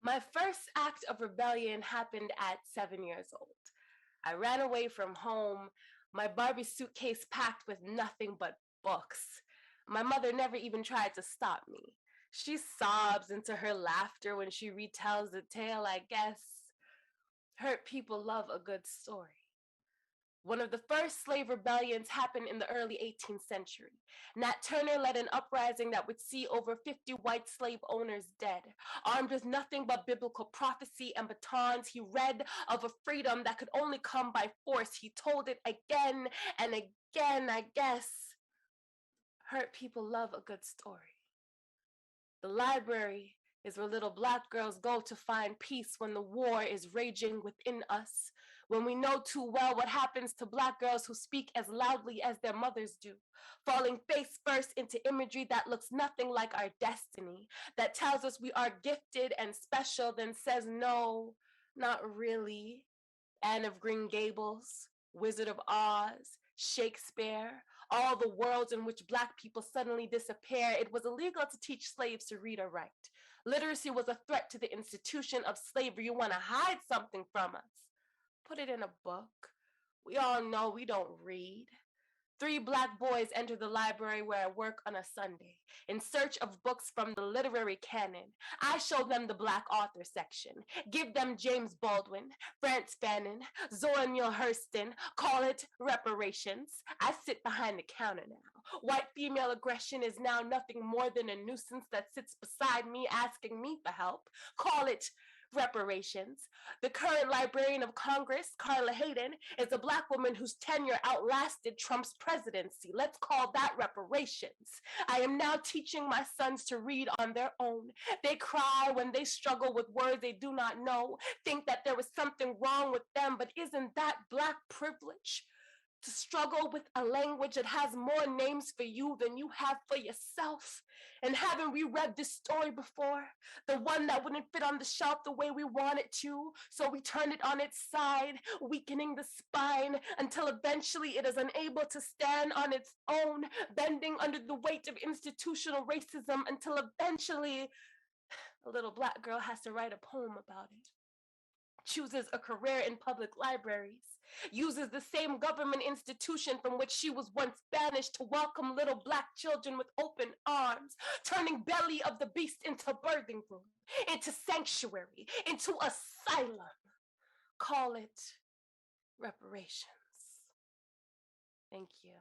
My first act of rebellion happened at 7 years old. I ran away from home, my Barbie suitcase packed with nothing but books. My mother never even tried to stop me. She sobs into her laughter when she retells the tale, I guess. Hurt people love a good story. One of the first slave rebellions happened in the early 18th century. Nat Turner led an uprising that would see over 50 white slave owners dead. Armed with nothing but biblical prophecy and batons, he read of a freedom that could only come by force. He told it again and again, I guess. Hurt people love a good story. The library is where little Black girls go to find peace when the war is raging within us, when we know too well what happens to Black girls who speak as loudly as their mothers do, falling face first into imagery that looks nothing like our destiny, that tells us we are gifted and special, then says no, not really. Anne of Green Gables, Wizard of Oz, Shakespeare, all the worlds in which Black people suddenly disappear. It was illegal to teach slaves to read or write. Literacy was a threat to the institution of slavery. You want to hide something from us. Put it in a book. We all know we don't read. 3 Black boys enter the library where I work on a Sunday in search of books from the literary canon. I show them the Black author section, give them James Baldwin, Frantz Fanon, Zora Neale Hurston, call it reparations. I sit behind the counter now. White female aggression is now nothing more than a nuisance that sits beside me asking me for help. Call it reparations. The current Librarian of Congress, Carla Hayden, is a Black woman whose tenure outlasted Trump's presidency. Let's call that reparations. I am now teaching my sons to read on their own. They cry when they struggle with words they do not know, think that there was something wrong with them, but isn't that Black privilege? To struggle with a language that has more names for you than you have for yourself. And haven't we read this story before? The one that wouldn't fit on the shelf the way we want it to, so we turned it on its side, weakening the spine until eventually it is unable to stand on its own, bending under the weight of institutional racism until eventually a little Black girl has to write a poem about it. Chooses a career in public libraries, uses the same government institution from which she was once banished to welcome little Black children with open arms, turning belly of the beast into birthing room, into sanctuary, into asylum. Call it reparations. Thank you.